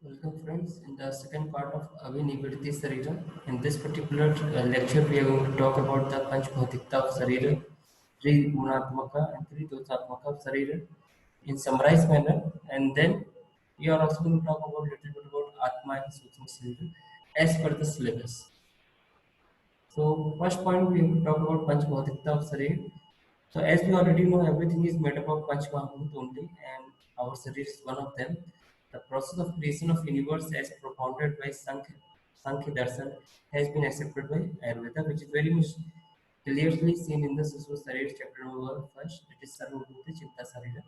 Welcome friends in the second part of Avinibhirti Sarira. In this particular lecture we are going to talk about the Panch Bhautikta of Sarira, Tri Gunatmaka and Tri Dosatmaka of Sarira in summarized manner, and then we are also going to talk about little bit about Atma and Sukshma Sarira as per the syllabus. So first point we have to talk about Panch Bhautikta of Sarir. So as we already know, everything is made up of Panch Mahabhut only, and our Sarir is one of them. The process of creation of universe as propounded by Sankhya Darshan has been accepted by Ayurveda, which is very much clearly seen in the Susva Sarir chapter number 1, that is Sarvabhuta Chitta Sarira.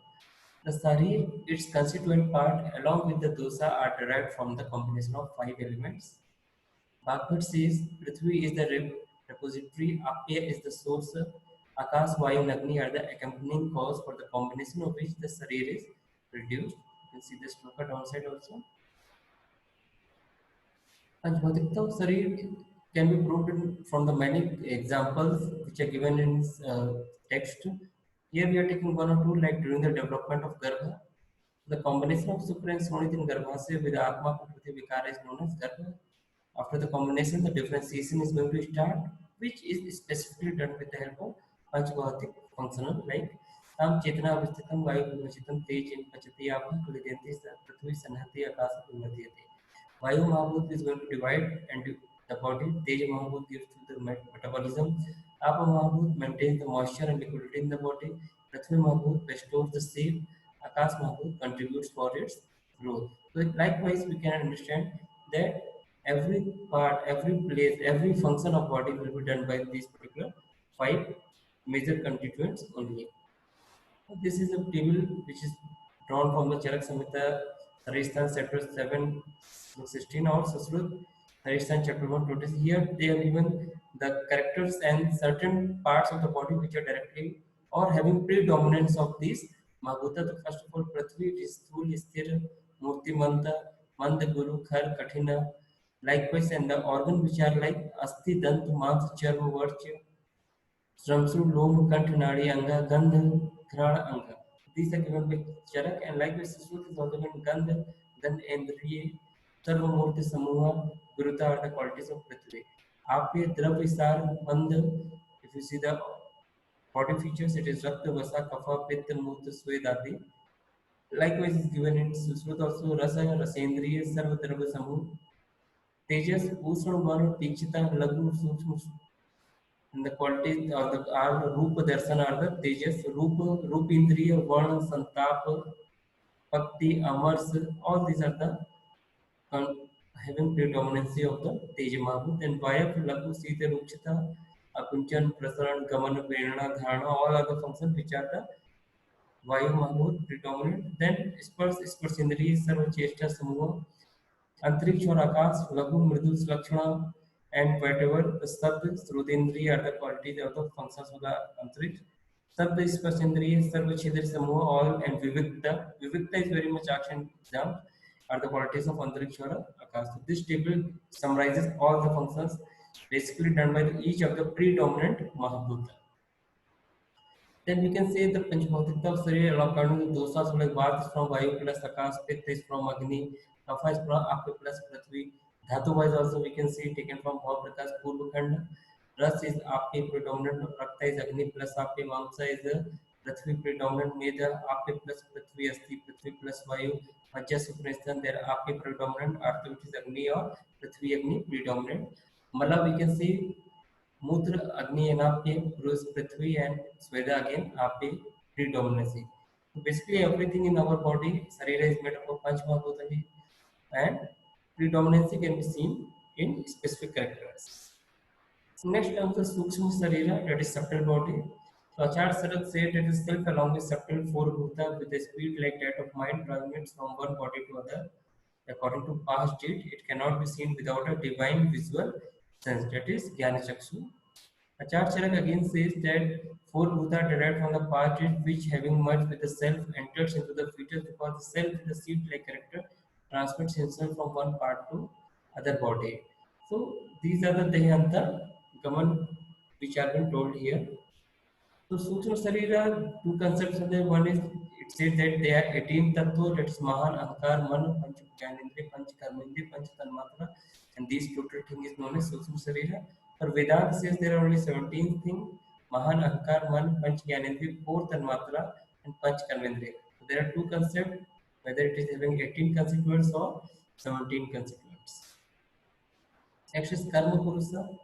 The Sarir, its constituent part, along with the dosa, are derived from the combination of five elements. Bhagavad says Prithvi is the repository, Apya is the source, Akash, Vayu, and Agni are the accompanying cause for the combination of which the Sarir is produced. You can see this sloka downside also. And Bhautikta of Sarir can be proved from the many examples which are given in text. Here we are taking one or two, like during the development of Garbha. The combination of Shukra and Sonit in Garbhasya with Atma Prakriti Vikara is known as Garbha. After the combination, the differentiation is going to start, which is specifically done with the help of Panchbhautik functional like Tam Chetana Avasthitam Vayu Vivachitam Tej in Pachati Abha Kulidyanti Prithvi Sanhati Akasa Vivadyate. Vayu Mahabhut is going to divide and the body. Tej Mahabhut gives to the metabolism. Apa Mahabhut maintains the moisture and liquidity in the body. Prithvi Mahabhut bestows the seed. Akash Mahabhut contributes for its growth. So likewise, we can understand that every part, every place, every function of body will be done by these particular five major constituents only. This is a table which is drawn from the Charak Samhita, Saristhan chapter 7, 16 or Susrut, Saristhan chapter 1, 20. Here they have given the characters and certain parts of the body which are directly or having predominance of these Mahabhuta. So first of all, Prithvi, it is Sthul, Sthir, Murti, Manta, Manda, Guru, Khar, Kathina. Likewise, and the organ which are like Asti, Dant, Mans, Charma, Virtue, Sramsu, Lom, Kanth, Nadi, Anga, Gandha, Ghrana, Anga. These are given by Charak, and likewise Susrut is also given Gandha, then Endriye, Sarvamurti Samuha, Guruta are the qualities of Prithvi. Apya, Dravya, Sar, Manda, if you see the body features, it is Rakta, Vasa, Kapha, Pitta, Murta, Swedati. Likewise is given in Susrut also Rasa, Rasendriya, Sarva, Dravya, Samu, Tejas, Usra, Manu, Tikshita, Lagu, Sukshma, and the qualities or the are Rupa Darshan are the Tejas, Rupindriya, Varna, Santapa, Bhakti, Amars, all these are the having predominancy of the Teja Mahabhut. Then Vaya, Laku, Sita, Rukshita, Akunchan, Prasaran, Gamana, Prerana, Dharana, all are the functions which are the Vayu Mahabhut predominant. Then Sparsindriya, Sarva Cheshta, Samuha, अंतरिक्ष और आकाश लघु मृदु लक्षण and whatever the शब्द श्रुतेंद्रिय are the qualities of the functions of the अंतरिक्ष शब्द स्पर्श इंद्रिय सर्व छिद्र समूह all and vivikta is very much action exam are the qualities of antariksh or akash. So this table summarizes all the functions basically done by each of the predominant mahabhuta. Then we can say the Panchbhautikta of Sarira according to dosas like Vata is from Vayu plus Akash, Pitta is from Agni, Kapha is from Apya plus Prithvi. Dhatu wise also we can see taken from Bhav Prakash Purva Khanda. Ras is Apya predominant, Rakta is Agni plus Apya, Mamsa is Prithvi predominant, Meda Apya plus Prithvi, Asti Prithvi plus Vayu, Majja Suprastan there Apya predominant, Artha which is Agni or Prithvi Agni predominant. Mala we can see Mudra, Agni and Apya, Bruce, Prithvi and Sweda again, Apya predominancy. So basically everything in our body, Sarira is made up of Panch Mahabhutani and predominancy can be seen in specific characters. Next comes the Sukshma Sarira, that is subtle body. So Acharya Sarat said that the self along with subtle four bhuta with a speed like that of mind transmits from one body to other. According to past date, it cannot be seen without a divine visual sense, that is Jnana Chakshu. Acharya Charak again says that four bhuta derived from the part which having merged with the self enters into the fetus because the self is the seed-like character transmits himself from one part to other body. So these are the Dehanta Gaman which are being told here. So Sukshma Sarira, two concepts are there. One is it says that there are 18 tattva, that's Mahan, Ankar, Man, Panch Jnanendriya, Panch Karmendriya, Panch Tanmatra, and these total thing is known as Sukshma Sarira. For Vedanta says there are only 17 things, Mahan, Ankar, Man, Panch Jnanendriya, 4 Tanmatra, and Panch Karmendriya. So there are two concepts, whether it is having 18 constituents or 17 constituents. Next is Karma Purusa.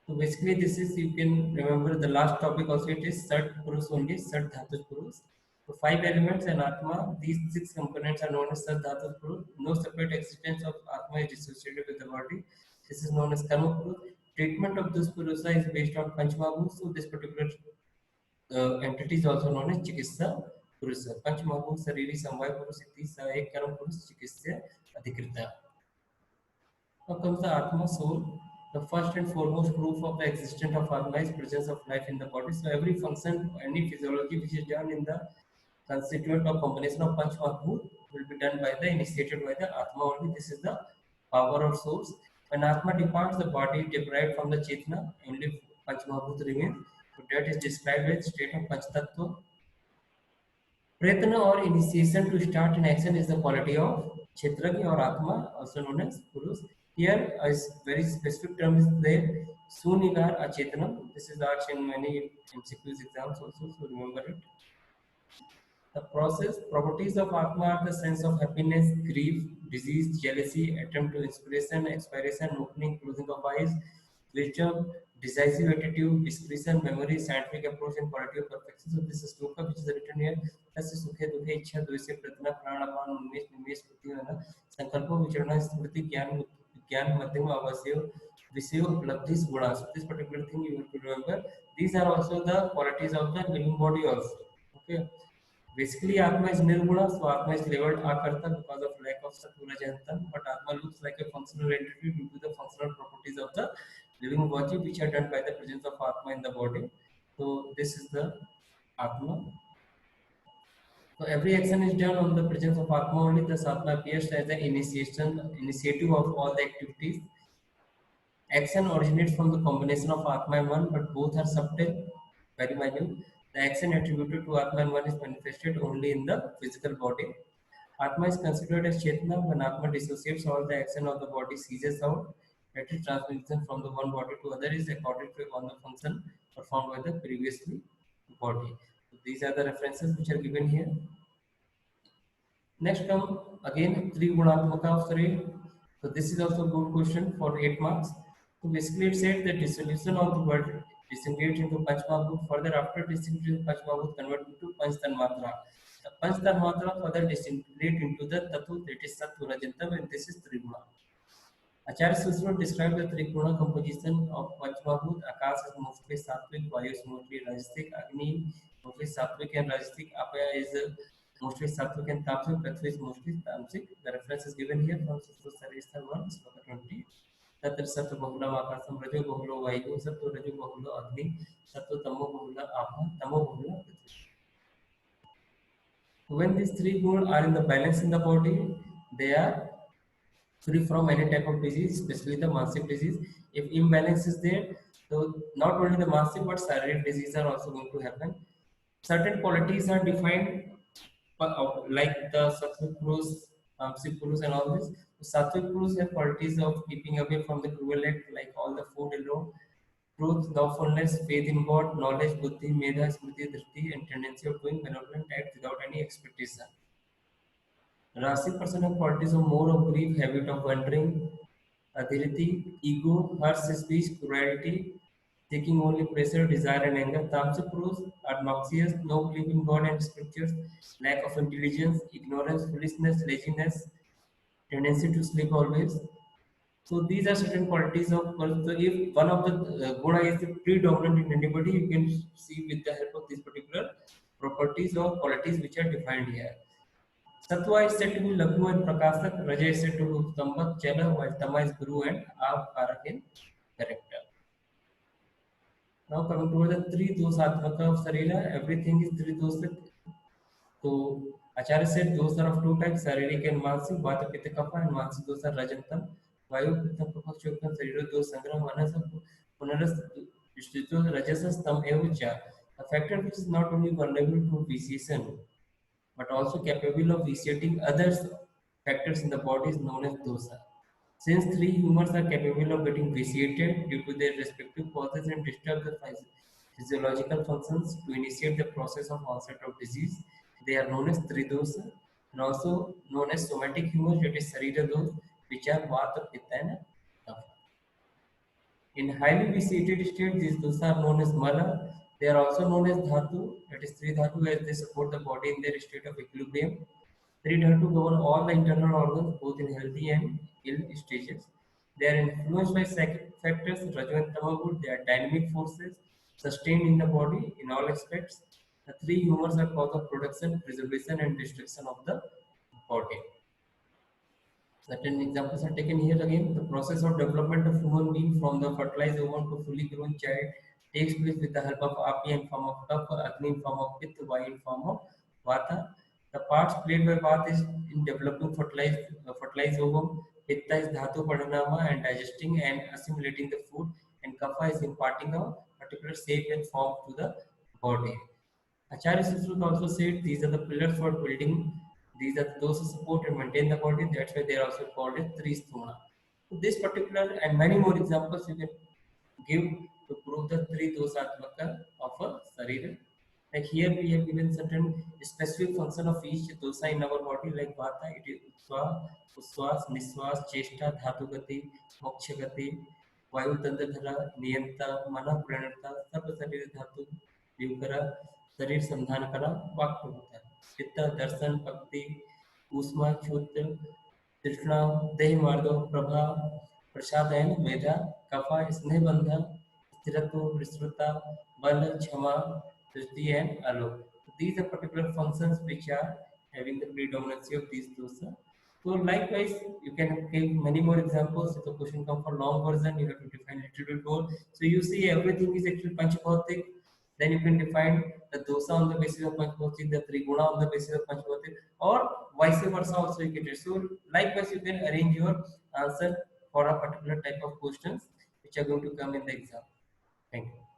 So basically, this is, you can remember the last topic also, it is Sat Purus only, Sat Dhatu Purus. So five elements and Atma, these six components are known as Sat Dhatu Purus. No separate existence of Atma is associated with the body. This is known as Karma Purus. Treatment of this Purusa is based on Panchmabu. So this particular entity is also known as Chikitsa Purusa. Panchmabu, Sariri, Samvaya Purus, Siddhi, Sahayek, Karma Purus, Chikitsa, Adhikrita. Now comes the Atma soul. The first and foremost proof of the existence of Atma is presence of life in the body. So every function, any physiology which is done in the constituent or combination of Panch Mahabhut will be done by the initiated by the Atma only. This is the power or source. When Atma departs, the body is deprived from the Chetna, only Panch Mahabhut remains. So that is described as state of Panch Tattva. Pratna or initiation to start an action is the quality of Kshetragya or Atma, also known as Purus. Here, a very specific term is there, Sunigar Achetana. This is asked in many MCQs exams also, so remember it. The process, properties of Atma are the sense of happiness, grief, disease, jealousy, attempt to inspiration, expiration, opening, closing of eyes, wisdom, decisive attitude, discretion, memory, scientific approach, and quality of perfection. So this is sloka which is written here. तस्य सुखे दुखे इच्छा द्वेषे प्रयत्न प्राणापान उन्मेष निमेष बुद्धि है संकल्प विचरण स्मृति ज्ञान ज्ञान मध्यम अवश्य विषय उपलब्धि गुणा. So this particular thing you have to remember. These are also the qualities of the living body also. Okay. Basically, Atma is nirguna, so Atma is labeled Akarta because of lack of Sattva Jantan, but Atma looks like a functional entity due to the functional properties of the living body which are done by the presence of Atma in the body. So this is the Atma. So every action is done on the presence of Atma only. Thus Atma appears as the initiative of all the activities. Action originates from the combination of Atma and One, but both are subtle, very minute. The action attributed to Atma and One is manifested only in the physical body. Atma is considered as Chetna. When Atma dissociates, all the action of the body ceases out. That is, transmission from the one body to other is according to one the function performed by the previously body. So these are the references which are given here. Next come again Trigunatmaka of Sharir. So this is also a good question for 8 marks. So basically it said the dissolution of the word disengaged into Panchmahabhut. Further after disengaging Panchmahabhut converted into Panch Tanmatra. The Panch Tanmatra further disintegrate into the Tattva, that is Sattva Rajantam, and this is Triguna. Acharya Susma described the Triguna composition of Panchmahabhut. Akash is mostly Sattvic, Vayu is mostly Rajasic, Agni mostly Sattvic and Rajasic, Apaya is mostly Sattvic and Tamasic, Prithvi is mostly Tamasic. The reference is given here from Susma Saristha 1, Sloka 20. तत्र सत्व बहुला आकाशम रजो बहुलो वायु सत्व रजो बहुलो अग्नि सत्व तमो बहुला आपा तमो बहुला पृथ्वी. When these three gunas are in the balance in the body, they are free from any type of disease, especially the Mansic disease. If imbalance is there, so not only the Mansic but Shaरीरिc disease are also going to happen. Certain qualities are defined like the Sattvic Purus, Tamasic Purus and all this. Sattvic Purus have qualities of keeping away from the cruel act, like all the food alone, truth, lawfulness, faith in God, knowledge, buddhi, medha, smriti, drishti, and tendency of doing benevolent acts without any expectation. Rasic person have qualities of more of grief, habit of wandering, adhiriti, ego, harsh speech, cruelty, seeking only pleasure, desire, and anger. Tamasic Purus are noxious, no belief in God and scriptures, lack of intelligence, ignorance, foolishness, laziness, tendency to sleep always. So these are certain qualities of. So if one of the guna is predominant in anybody, you can see with the help of these particular properties or qualities which are defined here. Sattva is said to be Laghu and Prakasak, Raja is said to be Uttambat, Chala, while Tama is Guru and Av Karak in character. Now coming to the three dosatmaka of Sarira, everything is three dosat. So Acharya said those are of two types, Saririk and Mansic, Vata Pitta Kapha, and Mansic those are Rajantam. Vayu Pitta Kapha Chokam Sarira those Sangram Manasa Punaras Vishtuto Rajasas Tam Evucha. A factor which is not only vulnerable to vitiation, but also capable of vitiating other factors in the body is known as dosa. Since three humors are capable of getting vitiated due to their respective causes and disturb the physiological functions to initiate the process of onset of disease, they are known as tridosa and also known as somatic humors, that is Sarira those which are Vata, Pitta and Kapha. In highly vitiated state, these dosas are known as Mala. They are also known as Dhatu, that is Three Dhatu, as they support the body in their state of equilibrium. Three Dhatu govern all the internal organs, both in healthy and ill stages. They are influenced by cyclic factors, Raju and Tamagur. They are dynamic forces sustained in the body in all aspects. The three humors are cause of production, preservation, and destruction of the body. Certain examples are taken here again. The process of development of human being from the fertilized ovum to fully grown child takes place with the help of Api in form of Kapha, Agni in form of Pitta, Vayu in form of Vata. The parts played by Vata is in developing fertilized ovum. Pitta is Dhatu Pradhanama and digesting and assimilating the food, and Kapha is imparting a particular shape and form to the body. Acharya Sutras also said these are the pillars for building, these are those who support and maintain the body. That's why they are also called as Tristhuna. So this particular and many more examples you can give to prove the three dosatmaka of a Sarira. Like here we have given certain specific function of each dosa in our body, like Vata, it is Uswas, Niswas, Cheshta, Dhatu Gati, Moksha Gati, Vayu Dandadhara, Niyanta, Mana Pranata, Sarva Sarira Dhatu, Divkara, शरीर संधान करा वाक्य होता है पित्त दर्शन भक्ति ऊष्मा क्षुद्र तृष्णा देह मार्ग प्रभा प्रसादयन मेधा कफा स्नेह बंधन स्थिरत्व विस्तृता बल क्षमा दृष्टि and alok. These are particular functions which are having the predominancy of these dosa. So likewise, you can give many more examples. If the question comes for long version, you have to define little bit more. So you see everything is actually Panchbhautik. Then you can define the dosa on the basis of Panchbhautik, the Triguna on the basis of Panchbhautik, or vice versa also you can do. So likewise, you can arrange your answer for a particular type of questions which are going to come in the exam. Thank you.